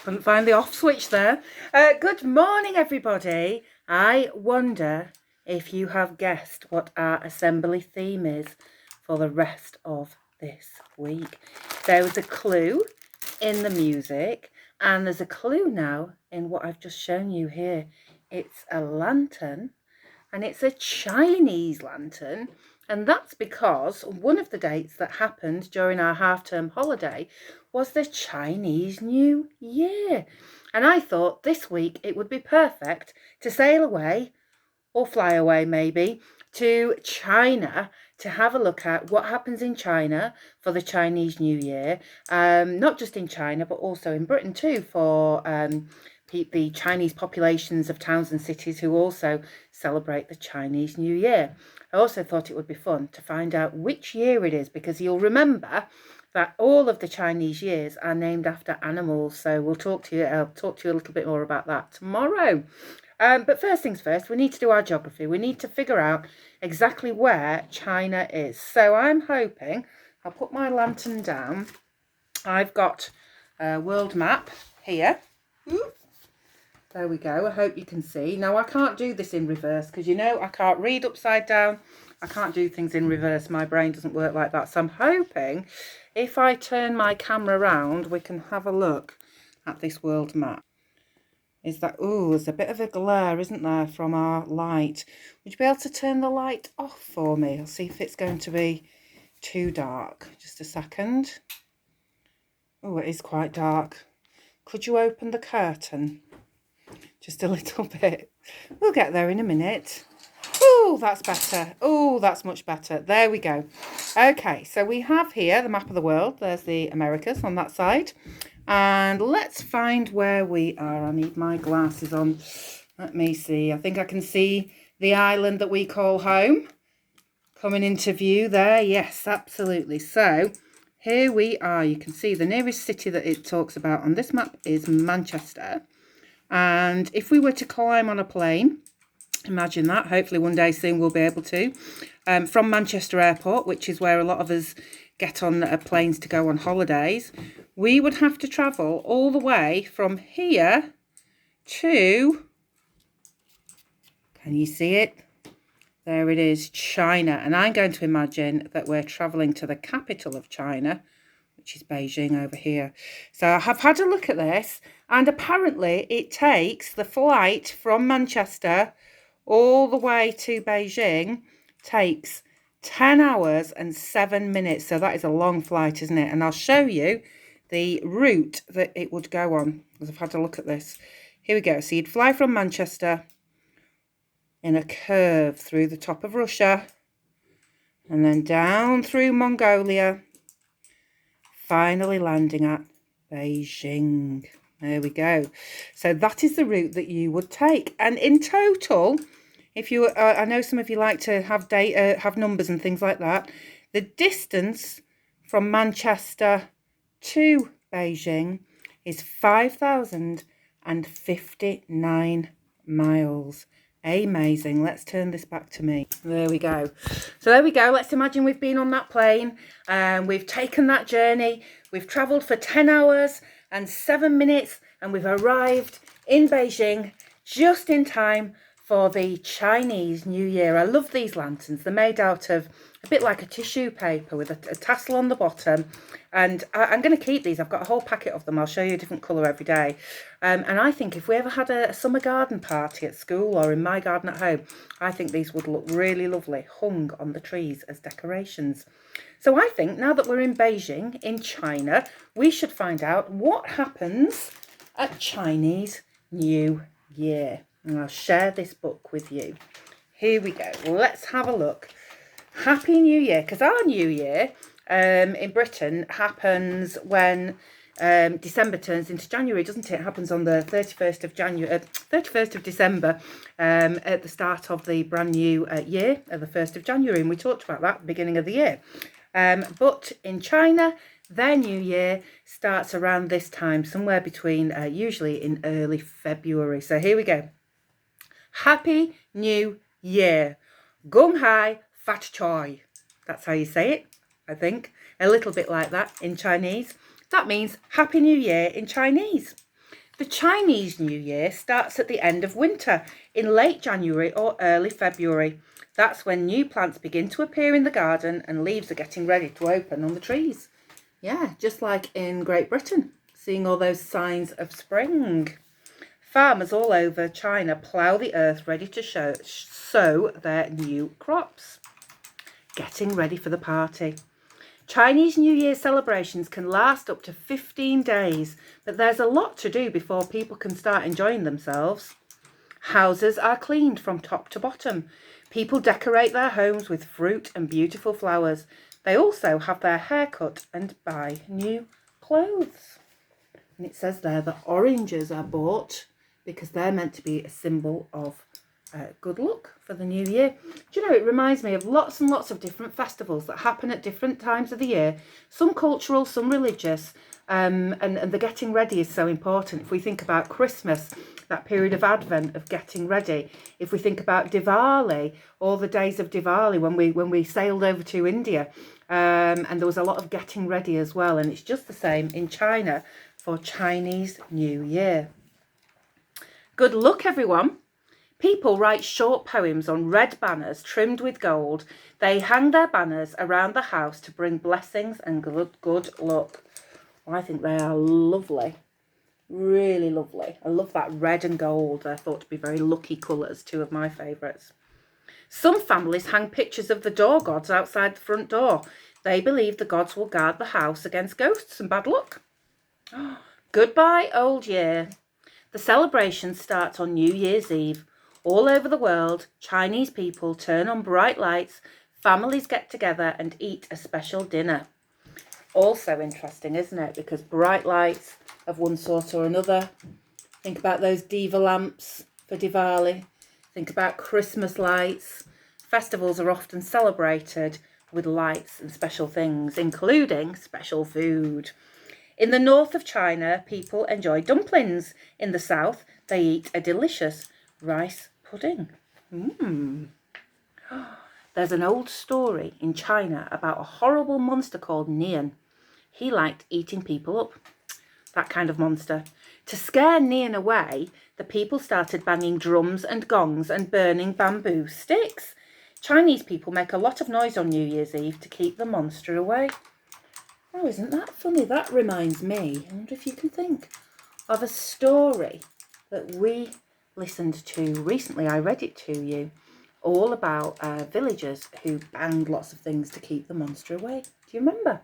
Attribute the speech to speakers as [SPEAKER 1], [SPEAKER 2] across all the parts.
[SPEAKER 1] Couldn't find the off switch there. Good morning, everybody. I wonder if you have guessed what our assembly theme is for the rest of this week. There was a clue in the music, and there's a clue now in what I've just shown you here. It's a lantern, and it's a Chinese lantern. And that's because one of the dates that happened during our half-term holiday was the Chinese New Year. And I thought this week it would be perfect to sail away, or fly away maybe, to China to have a look at what happens in China for the Chinese New Year. Not just in China, but also in Britain too, for the Chinese populations of towns and cities who also celebrate the Chinese New Year. I also thought it would be fun to find out which year it is, because you'll remember that all of the Chinese years are named after animals. So I'll talk to you a little bit more about that tomorrow. But first things first, we need to do our geography. We need to figure out exactly where China is. So I'm hoping, I'll put my lantern down. I've got a world map here. There we go. I hope you can see. Now, I can't do this in reverse because, you know, I can't read upside down. I can't do things in reverse. My brain doesn't work like that. So I'm hoping if I turn my camera around, we can have a look at this world map. Is that, oh, there's a bit of a glare, isn't there, from our light. Would you be able to turn the light off for me? I'll see if it's going to be too dark. Just a second. Oh, it is quite dark. Could you open the curtain? Just a little bit. We'll get there in a minute. Oh, that's better. Oh, that's much better. There we go. Okay, so we have here the map of the world. There's the Americas on that side. And let's find where we are. I need my glasses on. Let me see. I think I can see the island that we call home coming into view there. Yes, absolutely. So here we are. You can see the nearest city that it talks about on this map is Manchester. And if we were to climb on a plane, imagine that, hopefully one day soon we'll be able to, from Manchester Airport, which is where a lot of us get on planes to go on holidays, we would have to travel all the way from here to, can you see it? There it is, China. And I'm going to imagine that we're travelling to the capital of China, which is Beijing over here. So I have had a look at this, and apparently it takes the flight from Manchester all the way to Beijing takes 10 hours and 7 minutes. So that is a long flight, isn't it? And I'll show you the route that it would go on, because I've had a look at this. Here we go. So you'd fly from Manchester in a curve through the top of Russia and then down through Mongolia, finally landing at Beijing. There we go. So that is the route that you would take. And in total, if you, I know some of you like to have data, have numbers and things like that. The distance from Manchester to Beijing is 5,059 miles. Amazing. Let's turn this back to me. There we go. So there we go. Let's imagine we've been on that plane and we've taken that journey. We've travelled for 10 hours and 7 minutes, and we've arrived in Beijing just in time for the Chinese New Year. I love these lanterns. They're made out of a bit like a tissue paper with a tassel on the bottom. And I'm going to keep these. I've got a whole packet of them. I'll show you a different colour every day. And I think if we ever had a summer garden party at school or in my garden at home, I think these would look really lovely, hung on the trees as decorations. So I think now that we're in Beijing, in China, we should find out what happens at Chinese New Year. And I'll share this book with you. Here we go. Let's have a look. Happy New Year, because our New Year in Britain happens when December turns into January, doesn't it? It happens on the 31st of January, 31st of December, at the start of the brand new year, at the 1st of January. And we talked about that at the beginning of the year. But in China, their New Year starts around this time, somewhere between, usually in early February. So here we go. Happy New Year. Gung Hai Fat Choi. That's how you say it, I think. A little bit like that in Chinese. That means Happy New Year in Chinese. The Chinese New Year starts at the end of winter, in late January or early February. That's when new plants begin to appear in the garden and leaves are getting ready to open on the trees. Yeah, just like in Great Britain, seeing all those signs of spring. Farmers all over China plough the earth ready to sow their new crops. Getting ready for the party. Chinese New Year celebrations can last up to 15 days, but there's a lot to do before people can start enjoying themselves. Houses are cleaned from top to bottom. People decorate their homes with fruit and beautiful flowers. They also have their hair cut and buy new clothes. And it says there that oranges are bought because they're meant to be a symbol of good luck for the new year. Do you know, it reminds me of lots and lots of different festivals that happen at different times of the year, some cultural, some religious, and the getting ready is so important. If we think about Christmas, that period of Advent of getting ready. If we think about Diwali, all the days of Diwali when we sailed over to India, and there was a lot of getting ready as well, and it's just the same in China for Chinese New Year. Good luck, everyone. People write short poems on red banners trimmed with gold. They hang their banners around the house to bring blessings and good luck. Well, I think they are lovely. Really lovely. I love that red and gold. They're thought to be very lucky colours, two of my favourites. Some families hang pictures of the door gods outside the front door. They believe the gods will guard the house against ghosts and bad luck. Goodbye, old year. The celebration starts on New Year's Eve. All over the world, Chinese people turn on bright lights, families get together and eat a special dinner. Also interesting, isn't it? Because bright lights of one sort or another. Think about those diva lamps for Diwali. Think about Christmas lights. Festivals are often celebrated with lights and special things, including special food. In the north of China, people enjoy dumplings. In the south, they eat a delicious rice pudding. There's an old story in China about a horrible monster called Nian. He liked eating people up. That kind of monster. To scare Nian away, the people started banging drums and gongs and burning bamboo sticks. Chinese people make a lot of noise on New Year's Eve to keep the monster away. Oh, isn't that funny? That reminds me, I wonder if you can think of a story that we listened to recently. I read it to you, all about villagers who banged lots of things to keep the monster away. Do you remember?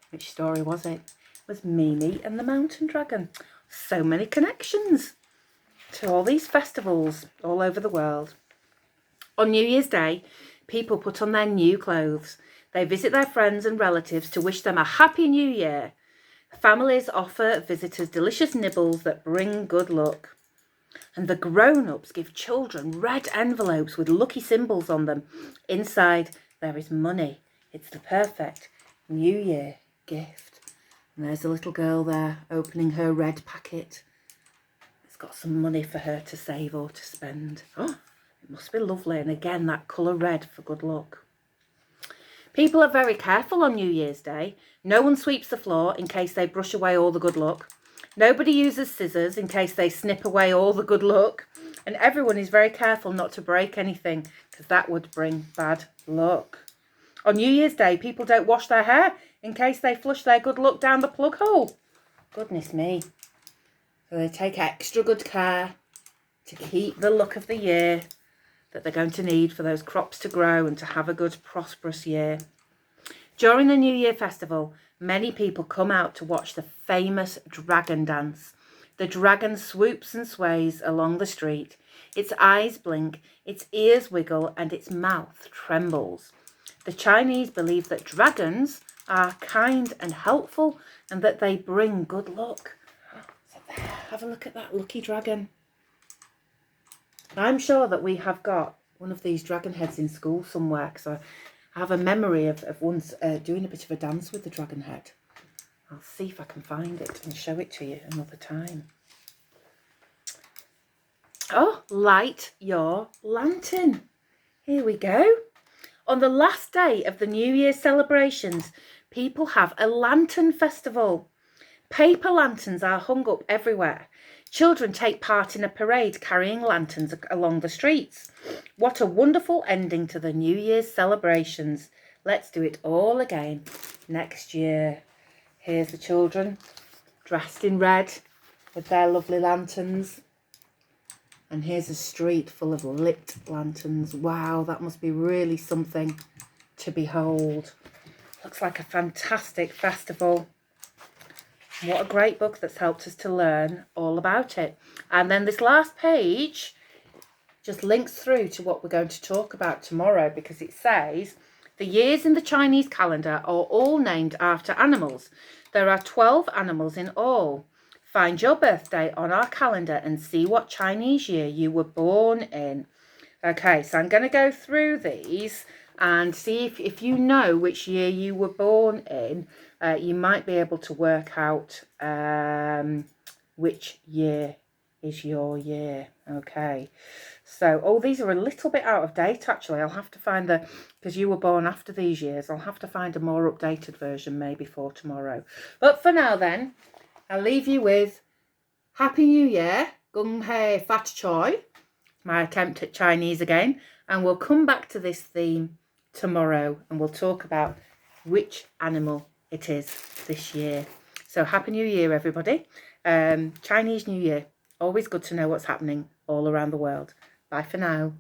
[SPEAKER 1] Which story was it? It was Mimi and the Mountain Dragon. So many connections to all these festivals all over the world. On New Year's Day, people put on their new clothes. They visit their friends and relatives to wish them a happy new year. Families offer visitors delicious nibbles that bring good luck. And the grown-ups give children red envelopes with lucky symbols on them. Inside, there is money. It's the perfect New Year gift. And there's a little girl there opening her red packet. It's got some money for her to save or to spend. Oh, it must be lovely. And again, that colour red for good luck. People are very careful on New Year's Day. No one sweeps the floor in case they brush away all the good luck. Nobody uses scissors in case they snip away all the good luck. And everyone is very careful not to break anything because that would bring bad luck. On New Year's Day, people don't wash their hair in case they flush their good luck down the plug hole. Goodness me. So they take extra good care to keep the luck of the year that they're going to need for those crops to grow and to have a good, prosperous year. During the New Year festival, many people come out to watch the famous dragon dance. The dragon swoops and sways along the street. Its eyes blink, its ears wiggle, and its mouth trembles. The Chinese believe that dragons are kind and helpful and that they bring good luck. So there, have a look at that lucky dragon. I'm sure that we have got one of these dragon heads in school somewhere, because I have a memory of once doing a bit of a dance with the dragon head. I'll see if I can find it and show it to you another time. Oh, light your lantern. Here we go. On the last day of the New Year celebrations, people have a lantern festival. Paper lanterns are hung up everywhere. Children take part in a parade carrying lanterns along the streets. What a wonderful ending to the New Year's celebrations. Let's do it all again next year. Here's the children dressed in red with their lovely lanterns. And here's a street full of lit lanterns. Wow, that must be really something to behold. Looks like a fantastic festival. What a great book that's helped us to learn all about it. And then this last page just links through to what we're going to talk about tomorrow, because it says the years in the Chinese calendar are all named after animals. There are 12 animals in all. Find your birthday on our calendar and see what Chinese year you were born in. Okay, so I'm going to go through these and see if you know which year you were born in. You might be able to work out which year is your year. Okay, so these are a little bit out of date actually. I'll have to find because you were born after these years, I'll have to find a more updated version maybe for tomorrow. But for now then, I'll leave you with Happy New Year, Gung Hei Fat Choi, my attempt at Chinese again, and we'll come back to this theme tomorrow and we'll talk about which animal it is this year. So Happy New Year, everybody. Chinese New Year. Always good to know what's happening all around the world. Bye for now.